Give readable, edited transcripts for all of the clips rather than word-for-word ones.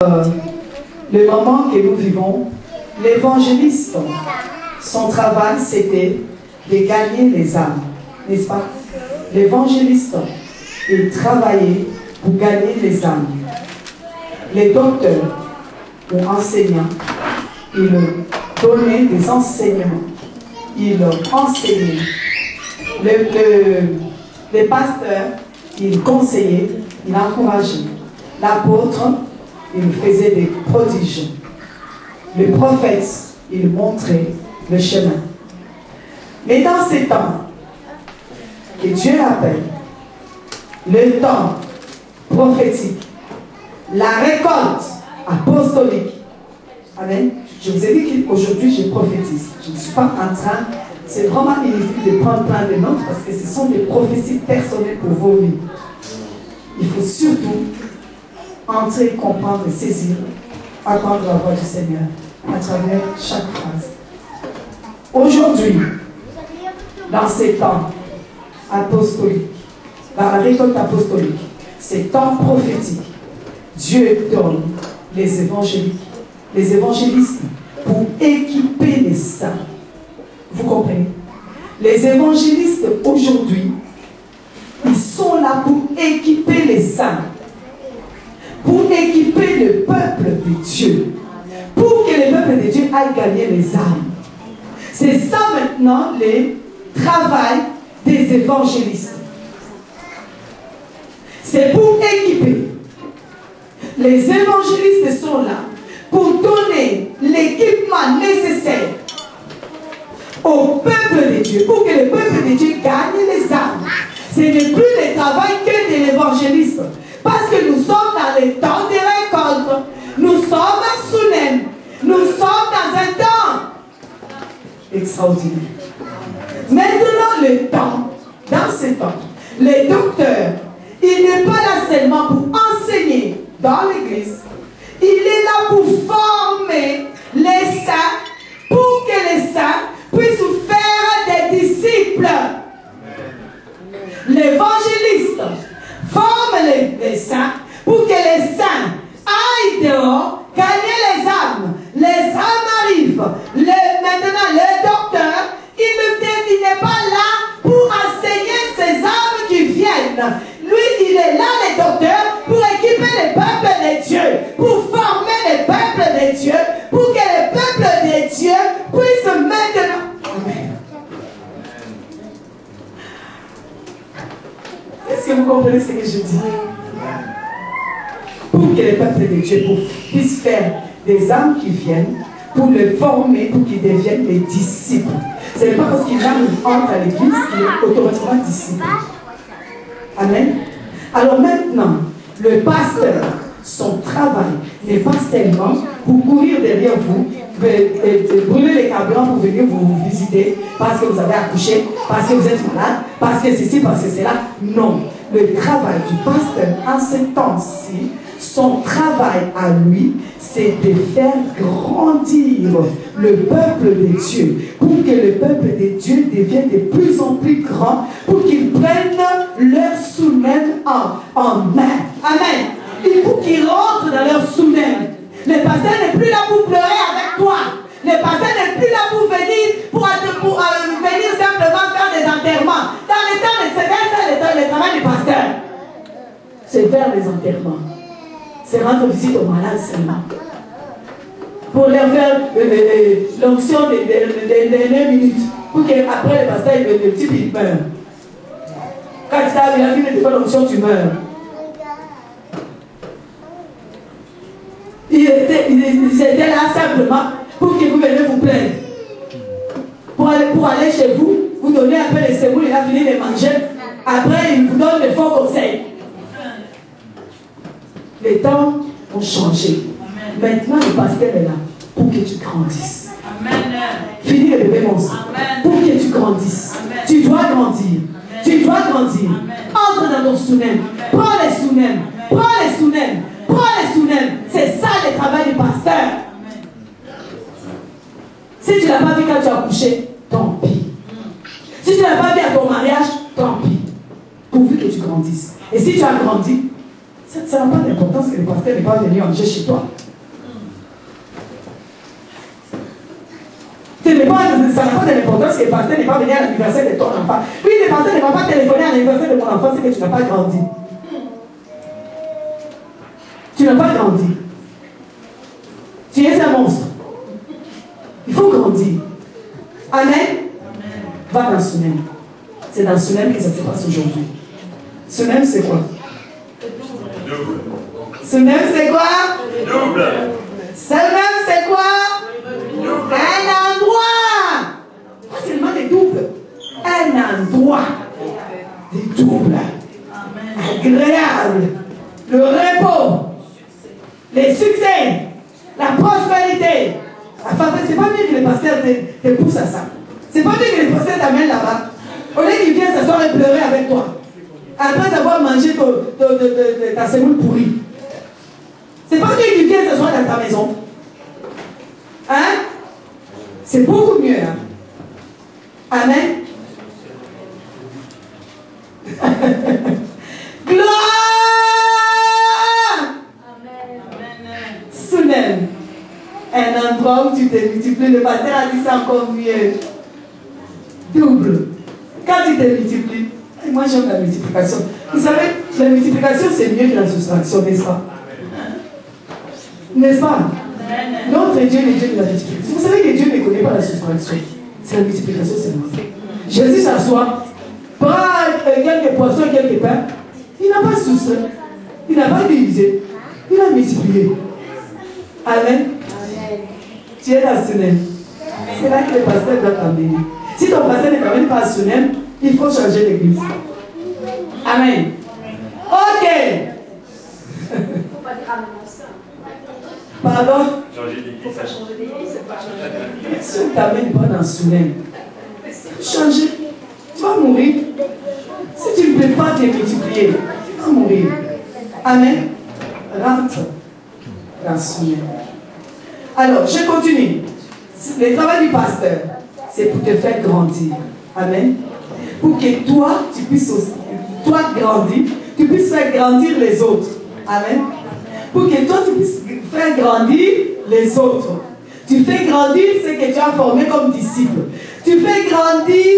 Le moment que nous vivons, l'évangéliste, son travail c'était de gagner les âmes, n'est-ce pas? L'évangéliste, il travaillait pour gagner les âmes. Les docteurs ou enseignants, ils donnaient des enseignements, ils enseignaient. Les pasteurs, ils conseillaient, ils encourageaient. L'apôtre, il faisait des prodiges. Le prophète, il montrait le chemin. Mais dans ces temps que Dieu appelle le temps prophétique, la récolte apostolique. Amen. Je vous ai dit qu'aujourd'hui je prophétise. Je ne suis pas en train, c'est vraiment inutile de prendre plein de notes parce que ce sont des prophéties personnelles pour vos vies. Il faut surtout entrer, comprendre et saisir, entendre la voix du Seigneur à travers chaque phrase. Aujourd'hui, dans ces temps apostoliques, dans la récolte apostolique, ces temps prophétiques, Dieu donne les évangélistes pour équiper les saints. Vous comprenez? Les évangélistes aujourd'hui, ils sont là pour équiper les saints, pour équiper le peuple de Dieu, pour que le peuple de Dieu aille gagner les âmes. C'est ça maintenant le travail des évangélistes. C'est pour équiper. Les évangélistes sont là pour donner l'équipement nécessaire au peuple de Dieu, pour que le peuple de Dieu gagne les âmes. Ce n'est plus le travail que de l'évangéliste. Parce que nous sommes dans les temps de récolte. Nous sommes sous l'aine. Nous sommes dans un temps extraordinaire. Maintenant, le temps, dans ce temps, les docteurs, il n'est pas là seulement pour enseigner dans l'église. Il est là pour former les saints, pour que les saints puissent faire des disciples. L'évangéliste forme les saints pour que les saints aillent dehors, gagner les âmes. Les âmes arrivent. Maintenant, le docteur, il n'est pas là pour enseigner ces âmes qui viennent. Lui, il est là, le docteur, pour équiper le peuple de Dieu, pour former le peuple de Dieu, pour que le peuple de Dieu puisse maintenant... Amen. Est-ce que vous comprenez ce que je dis? Pour que le peuple de Dieu puisse faire des âmes qui viennent, pour le former, pour qu'ils deviennent des disciples. Ce n'est pas parce qu'il entre à l'église qu'il est automatiquement disciple. Amen. Alors maintenant, le pasteur, son travail n'est pas seulement pour courir derrière vous, brûler les carburants pour venir vous visiter parce que vous avez accouché, parce que vous êtes malade, parce que ceci, parce que cela. Non. Le travail du pasteur en ce temps-ci, son travail à lui, c'est de faire grandir le peuple de Dieu, pour que le peuple de Dieu devienne de plus en plus grand, pour qu'ils prennent leur sous-même en main. Amen. Il faut qu'ils rentrent dans leur sous-même. Le pasteur n'est plus là pour pleurer avec toi. Le pasteur n'est plus là pour venir, venir simplement faire des enterrements. Dans les temps de le travail du pasteur, c'est faire des enterrements. C'est rendre visite aux malades seulement. Pour leur faire l'onction des dernières minutes. Pour qu'après le pasteur, le type il meurt. Quand il a fini de faire l'onction, tu meurs. Ils étaient là simplement pour que vous veniez vous plaindre. Pour aller chez vous, vous donnez un peu de semoule, il a fini de manger. Après, il vous donne de faux conseils. Les temps ont changé. Amen. Maintenant, le pasteur est là pour que tu grandisses. Amen. Finis le bébé, mon sang. Pour que tu grandisses. Amen. Tu dois grandir. Amen. Tu dois grandir. Amen. Entre dans ton sous-même. Prends les sous-même. Prends les sous-même. Prends les sous-même. C'est ça le travail du pasteur. Amen. Si tu ne l'as pas vu quand tu as accouché, tant pis. Si tu ne l'as pas vu à ton mariage, tant pis. Pourvu que tu grandisses. Et si tu as grandi, Ça n'a pas d'importance que le pasteur n'est pas venu manger chez toi. Ça n'a pas d'importance que le pasteur n'est pas venu à l'anniversaire de ton enfant. Oui, le pasteur ne va pas téléphoner à l'anniversaire de mon enfant, c'est que tu n'as pas grandi. Tu n'as pas grandi. Tu es un monstre. Il faut grandir. Amen. Va dans Sunem. C'est dans Sunem que ça se passe aujourd'hui. Sunem, c'est quoi? Sunem, c'est quoi? Double. Sunem, c'est quoi? Un endroit. Pas seulement des doubles. Un endroit. Des doubles. Agréable. Le repos. Les succès. La prospérité. Enfin, c'est pas mieux que le pasteur te pousse à ça. C'est pas mieux que le pasteur t'amène là-bas. Au lieu qu'il vienne s'asseoir et pleurer avec toi. Après avoir mangé ta semoule pourrie. C'est pas mieux qu'il vienne s'asseoir dans ta maison. Hein? C'est beaucoup mieux. Hein? Amen. Gloire! Sunem. Un endroit où tu te multiplies. Le pasteur a dit ça encore mieux. Double. Quand tu te multiplies, moi j'aime la multiplication. Vous savez, la multiplication c'est mieux que la soustraction, n'est-ce pas? N'est-ce pas? Notre Dieu est le Dieu de la multiplication. Vous savez que Dieu ne connaît pas la soustraction. C'est la multiplication seulement. Jésus s'assoit, prend quelques poissons et quelques pains. Il n'a pas soustrait. Il n'a pas divisé. Il a multiplié. Amen. Tu es dans Sunem. C'est là que le pasteur doit t'emmener. Si ton pasteur ne t'amène pas à Sunem, il faut changer l'église. Amen. Ok. Pardon? Changer d'église, ça change. Si on ne t'amène pas dans Sunem, changer. Tu vas mourir. Si tu ne peux pas te multiplier, tu vas mourir. Amen. Rentre dans Sunem. Alors, je continue. Le travail du pasteur, c'est pour te faire grandir. Amen. Pour que toi, tu puisses aussi, toi grandir, tu puisses faire grandir les autres. Amen. Pour que toi, tu puisses faire grandir les autres. Tu fais grandir ce que tu as formé comme disciple. Tu fais grandir,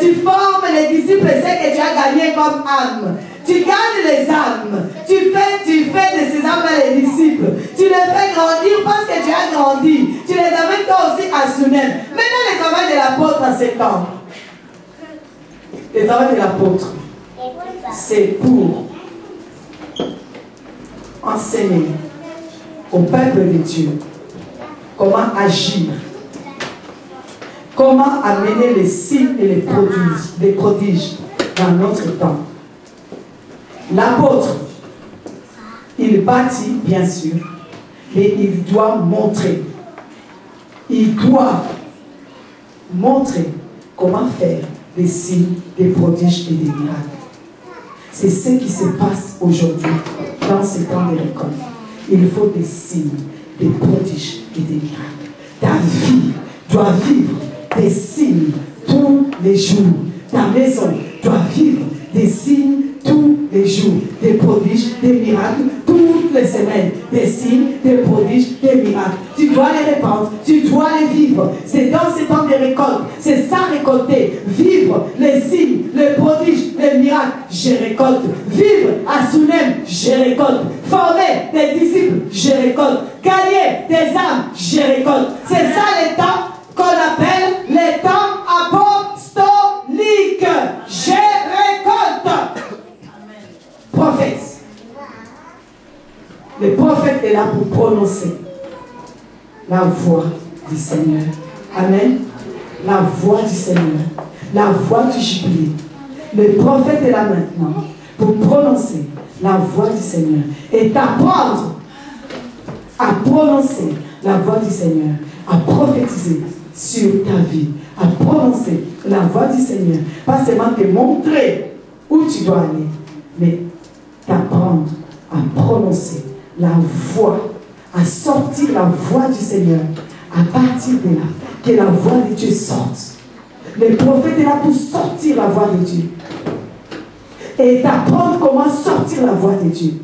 tu formes les disciples ce que tu as gagné comme âme. Tu gagnes les âmes. Tu fais de ces âmes les disciples. Tu les fais grandir parce que tu as grandi. Tu les amènes toi aussi à Sunem. Maintenant, le travail de l'apôtre à 7 ans. Le travail de l'apôtre, c'est pour enseigner au peuple de Dieu comment agir, comment amener les signes et les prodiges dans notre temps. L'apôtre, il bâtit, bien sûr, mais il doit montrer. Il doit montrer comment faire des signes, des prodiges et des miracles. C'est ce qui se passe aujourd'hui dans ces temps de récolte. Il faut des signes, des prodiges et des miracles. Ta vie doit vivre des signes tous les jours. Ta maison doit vivre des signes tous les jours, des prodiges, des miracles, toutes les semaines, des signes, des prodiges, des miracles. Tu dois les répandre, tu dois les vivre. C'est dans ces temps de récolte, c'est ça récolter, vivre les signes, les prodiges, les miracles, je récolte. Vivre à Sunem, je récolte. Former des disciples, je récolte. Gagner des âmes, je récolte. C'est ça les temps qu'on appelle les temps apostoliques. Je récolte. Prophète. Le prophète est là pour prononcer la voix du Seigneur. Amen. La voix du Seigneur. La voix du jubilé. Le prophète est là maintenant pour prononcer la voix du Seigneur et t'apprendre à prononcer la voix du Seigneur, à prophétiser sur ta vie, à prononcer la voix du Seigneur. Pas seulement te montrer où tu dois aller, mais t'apprendre à prononcer la voix, à sortir la voix du Seigneur. À partir de là, que la voix de Dieu sorte. Le prophète est là pour sortir la voix de Dieu. Et t'apprendre comment sortir la voix de Dieu.